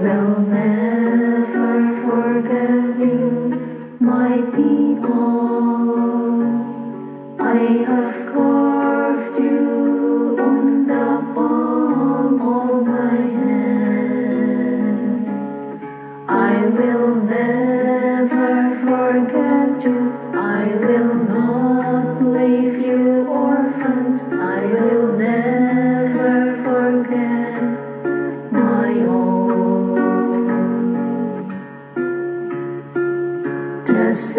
will never forget you, my people. I have carved you on the palm of my hand. I will never forget you. I will not leave you orphaned. I will never forget my own. Trust